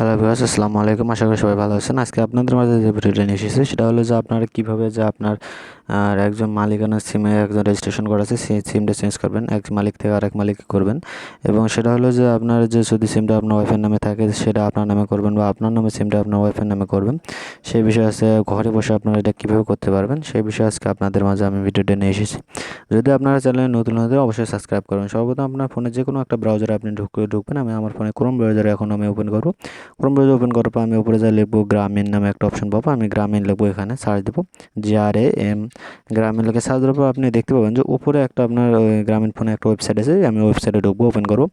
Hello viewers, আসসালামু আলাইকুম। আশা করি সবাই ভালো আছেন। আজকে আপনাদের মাঝে যে ভিডিওটা নিয়ে এসেছি সেটা হলো যে আপনারা কীভাবে যে আপনার একজন মালিকানার সিমে একজন রেজিস্ট্রেশন করা আছে সেই সিমটা চেঞ্জ করবেন, এক মালিক থেকে আরেক মালিকে করবেন। এবং সেটা হলো যে আপনার যে যদি সিমটা আপনার ওয়াইফের নামে থাকে সেটা আপনার নামে করবেন, বা আপনার নামে সিমটা আপনার ওয়াইফের নামে করবেন। সেই বিষয়ে আছে ঘরে বসে আপনারা এটা কীভাবে করতে পারবেন সেই বিষয়ে আজকে আপনাদের মাঝে আমি ভিডিওটা নিয়ে এসেছি। যদি আপনারা চ্যানেলে নতুন হতে অবশ্যই সাবস্ক্রাইব করবেন। সর্বপ্রথম আপনার ফোনে যে কোনো একটা ব্রাউজারে আপনি ঢুকবেন। আমি আমার ফোনে ক্রোম ব্রাউজারে এখন আমি ওপেন করব। ক্রোম ব্রাউজার ওপেন করার পর আমি উপরে যা লিখবো গ্রামীণ নামে একটা অপশন পাবো। আমি গ্রামীণ লিখবো, এখানে সার্চ দেবো GRAM গ্রামীণ লিখে সার্চ দেওয়ার পর আপনি দেখতে পাবেন যে উপরে একটা আপনার গ্রামীণ ফোনে একটা ওয়েবসাইট আছে। আমি ওয়েবসাইটে ঢুকবো, ওপেন করবো।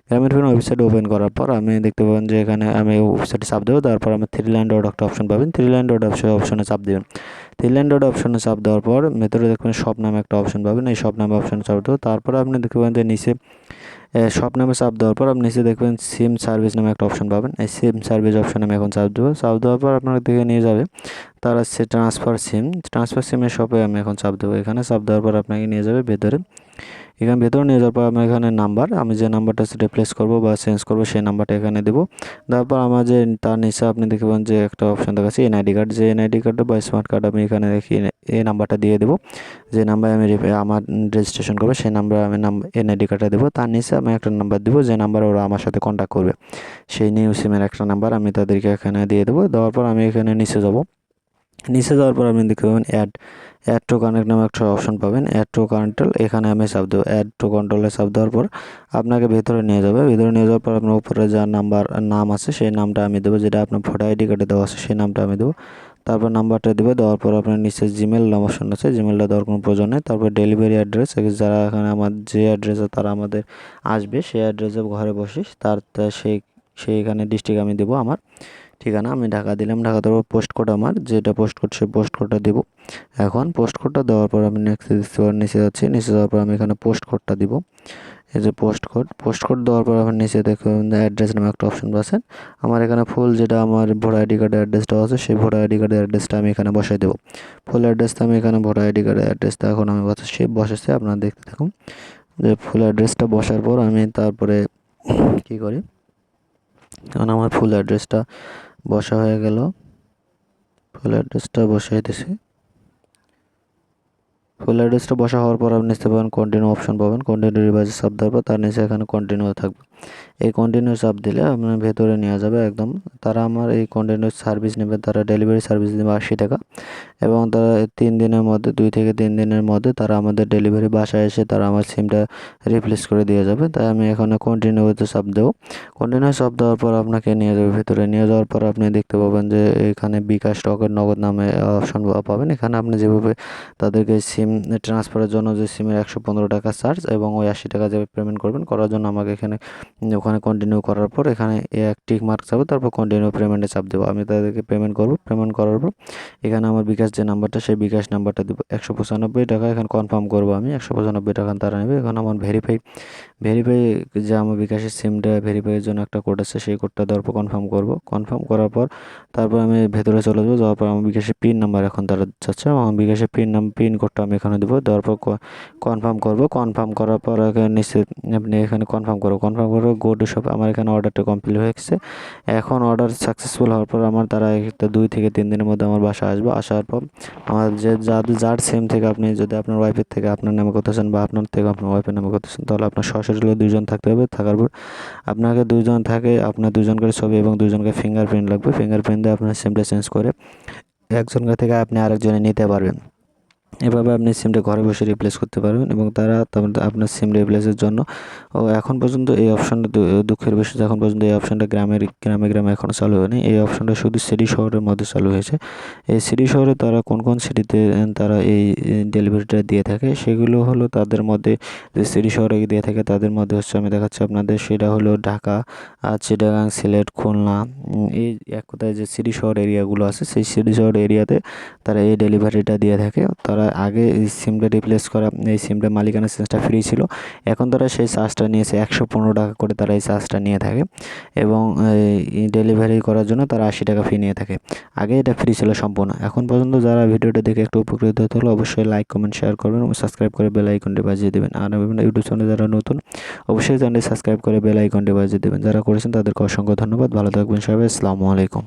গ্রামীণ ফোন ওয়েবসাইট ওপেন করার পর আমি দেখতে পাবেন যে এখানে আমি ওয়েবসাইটে চাপ দেবো। তারপর আমি থ্রি লাইন ডট একটা অপশন পাবেন। থ্রি লাইন ডট অপশনে চাপ দেবেন। থ্রি লাইন ডট অপশনে চাপ দেওয়ার পর ভেতরে দেখবেন শপ নামে একটা অপশন পাবেন। এই শপ নামে অপশনে চাপ দেবো। তারপর আপনি দেখতে পাবেন যে নিচে শপ নামে চাপ দেওয়ার পর আপনি নিচে দেখবেন সিম সার্ভিস নামে একটা অপশন পাবেন। এই সিম সার্ভিস অপশনে আমি এখন চাপ দেবো। চাপ দেওয়ার পর আপনার দিকে নিয়ে যাবে, তার আছে ট্রান্সফার সিমের শপে আমি এখন চাপ দেবো। এখানে চাপ দেওয়ার পর আপনাকে নিয়ে যাবে ভেতরে। এখানে ভেতরে নিয়ে যাওয়ার পর আমি এখানে নাম্বার, আমি যে নাম্বারটা রিপ্লেস করবো বা চেঞ্জ করবো সেই নাম্বারটা এখানে দেবো। তারপর আমার যে তার নিচে আপনি দেখতে পাবেন যে একটা অপশন দেখাচ্ছে এনআইডি কার্ড, যে এনআইডি কার্ড বা স্মার্ট কার্ড আমি এখানে দেখি এই নাম্বারটা দিয়ে দেবো। যে নাম্বার আমি আমার রেজিস্ট্রেশন করবো সেই নাম্বার আমি এনআইডি কার্ডটা দেবো। তার নিচে আমি একটা নাম্বার দেবো, যে নাম্বার ওরা আমার সাথে কন্ট্যাক্ট করবে সেই নিউ সিমের একটা নাম্বার আমি তাদেরকে এখানে দিয়ে দেবো। দেওয়ার পর আমি এখানে নিচে যাবো। নিচে যাওয়ার পর আপনি দেখতে পাবেন অ্যাড টু কানেক্ট নামে একটা অপশন পাবেন, অ্যাড টু কন্ট্রোল। এখানে আমি চাপ দেবো। অ্যাড টু কন্ট্রোলে চাপ দেওয়ার পর আপনাকে ভেতরে নিয়ে যাবে। ভেতরে নিয়ে যাওয়ার পর আপনার উপরে যা নাম আছে সেই নামটা আমি দেবো, যেটা আপনার ভোটার আইডি কার্ডে দেওয়া আছে সেই নামটা আমি দেবো। তারপর নাম্বারটা দেবো। দেওয়ার পর আপনার নিচে জিমেল অপশন আছে, জিমেলটা দেওয়ার কোনো প্রয়োজন নেই। তারপর ডেলিভারি অ্যাড্রেস, যারা এখানে আমার যে অ্যাড্রেসে তারা আমাদের আসবে সেই অ্যাড্রেসে ঘরে বসিস সেইখানে ডিস্ট্রিক্ট আমি দেবো আমার ঠিকানা। আমি ঢাকা দিলাম। ঢাকা দেওয়ার পোস্ট কোড আমার যেটা পোস্ট কোড সেই পোস্ট কোডটা দেবো। এখন পোস্ট কোডটা দেওয়ার পর আমি নেক্সট নিচে যাচ্ছি। নিচে যাওয়ার পর আমি এখানে পোস্ট কোডটা দিব। এই যে পোস্ট কোড দেওয়ার পর আমার নিচে দেখুন অ্যাড্রেস নামে একটা অপশন পাচ্ছেন। আমার এখানে ফুল যেটা আমার ভোটার আইডি কার্ডের অ্যাড্রেসটা আছে সেই ভোটার আইডি কার্ডের অ্যাড্রেসটা আমি এখানে বসাই দেবো। ফুল অ্যাড্রেসটা আমি এখানে ভোটার আইডি কার্ডের অ্যাড্রেসটা এখন আমি বসাচ্ছি। আপনারা দেখতে থাকুন যে ফুল অ্যাড্রেসটা বসার পর আমি তারপরে কী করি, কারণ আমার ফুল অ্যাড্রেসটা বসা হয়ে গেল। ফুল অ্যাড্রেসটা বসাই দিছি। ফুল অ্যাড্রেসটা বসা হওয়ার পর আপনি নিতে পাবেন কন্টিনিউ অপশন পাবেন। কন্টিনিউ রিভাইসে চাপ দেওয়ার পর তার নিচে এখানে কন্টিনিউ থাকবে। এই কন্টিনিউ চাপ দিলে আপনার ভেতরে নিয়ে যাবে একদম। তারা আমার এই কন্টিনিউ সার্ভিস নেবে, তারা ডেলিভারি সার্ভিস নেবে 80 টাকা। এবং তারা 3 দিনের মধ্যে 2 থেকে 3 দিনের মধ্যে তারা আমাদের ডেলিভারি বাসায় এসে তারা আমার সিমটা রিপ্লেস করে দিয়ে যাবে। তাই আমি এখানে কন্টিনিউতে চাপ দেবো। কন্টিনিউ চাপ দেওয়ার পর আপনাকে নিয়ে যাবে ভেতরে। নিয়ে যাওয়ার পর আপনি দেখতে পাবেন যে এখানে বিকাশ নগদ নামে অপশন পাবেন। এখানে আপনি যেভাবে তাদেরকে সিম ট্রান্সফারের জন্য যে সিমের 115 টাকা চার্জ এবং ওই 80 টাকা যে পেমেন্ট করবেন, করার জন্য আমাকে ওখানে কন্টিনিউ করার পর এখানে এক টিক মার্ক যাবে। তারপর কন্টিনিউ পেমেন্টে চাপ দেবো। আমি তাদেরকে পেমেন্ট করবো। পেমেন্ট করার পর এখানে আমার বিকাশ যে নাম্বারটা সেই বিকাশ নাম্বারটা দেবো 195 টাকা। এখানে কনফার্ম করবো আমি 195 টাকা তারা নেবে। এখন আমার ভেরিফাই যে আমার বিকাশের সিমটা ভেরিফাইয়ের জন্য একটা কোড আছে সেই কোডটা দেওয়ার পর কনফার্ম করবো। কনফার্ম করার পর তারপর আমি ভেতরে চলে যাবো। যাওয়ার পর আমার বিকাশের পিন নাম্বার এখন তারা চাচ্ছে। আমার বিকাশের পিন কোডটা আমি এখানে দেবো। দেওয়ার পর কনফার্ম করবো। কনফার্ম করার পর নিচে আপনি এখানে কনফার্ম করবো গো টু শপ। আমার এখানে অর্ডারটা কমপ্লিট হয়ে গেছে। এখন অর্ডার সাকসেসফুল হওয়ার পর তারা একটা 2 থেকে 3 দিনের মধ্যে আমার বাসায় আসবে। আসার পর আমার যার সিম থেকে আপনি যদি আপনার ওয়াইফের থেকে আপনার নামে করতেছেন বা আপনার থেকে আপনার ওয়াইফের নামে করতেছেন, তাহলে আপনার সরাসরি 2 জন থাকতে হবে। থাকার পর আপনাকে 2 জন থাকে, আপনার 2 জন করে ছবি এবং 2 জনকে ফিঙ্গারপ্রিন্ট লাগবে। ফিঙ্গারপ্রিন্ট দিয়ে আপনার সিমটা চেঞ্জ করে একজনের থেকে আপনি আরেকজনে নিতে পারবেন। এভাবে আপনি সিমটা ঘরে বসে রিপ্লেস করতে পারবেন। এবং তারা আপনার সিম রিপ্লেসের জন্য এখন পর্যন্ত এই অপশনটা দুঃখের বিষয় যে এখন পর্যন্ত এই অপশনটা গ্রামে এখনও চালু হয়নি। এই অপশনটা শুধু সিটি শহরের মধ্যে চালু হয়েছে। এই সিটি শহরে তারা কোন সিটিতে তারা এই ডেলিভারিটা দিয়ে থাকে সেগুলো হলো তাদের মধ্যে, যে সিটি শহরে দিয়ে থাকে তাদের মধ্যে হচ্ছে আমি দেখাচ্ছি আপনাদের, সেটা হলো ঢাকা, চিটাগাং, সিলেট, খুলনা। এই এক কথায় যে সিটি শহর এরিয়াগুলো আছে সেই সিটি শহর এরিয়াতে তারা এই ডেলিভারিটা দিয়ে থাকে। তারা তারা আগে এই সিমটা রিপ্লেস করা এই সিমটা মালিকানা চেঞ্জটা ফ্রি ছিল, এখন তারা সেই চার্জটা নিয়েছে 115 টাকা করে তারা এই চার্জটা নিয়ে থাকে এবং এই ডেলিভারি করার জন্য তারা 80 টাকা ফি নিয়ে থাকে। আগে এটা ফ্রি ছিল সম্পূর্ণ। এখন পর্যন্ত যারা ভিডিওটা দেখে একটু উপকৃত হলো অবশ্যই লাইক কমেন্ট শেয়ার করবেন এবং সাবস্ক্রাইব করে বেল আইকনটি বাজিয়ে দেবেন। আর বিভিন্ন ইউটিউব চ্যানেলে যারা নতুন অবশ্যই চ্যানেলটি সাবস্ক্রাইব করে বেল আইকনটি বাজিয়ে দেবেন। যারা করেছেন তাদেরকে অসংখ্য ধন্যবাদ। ভালো থাকবেন সবাই। আসসালামু আলাইকুম।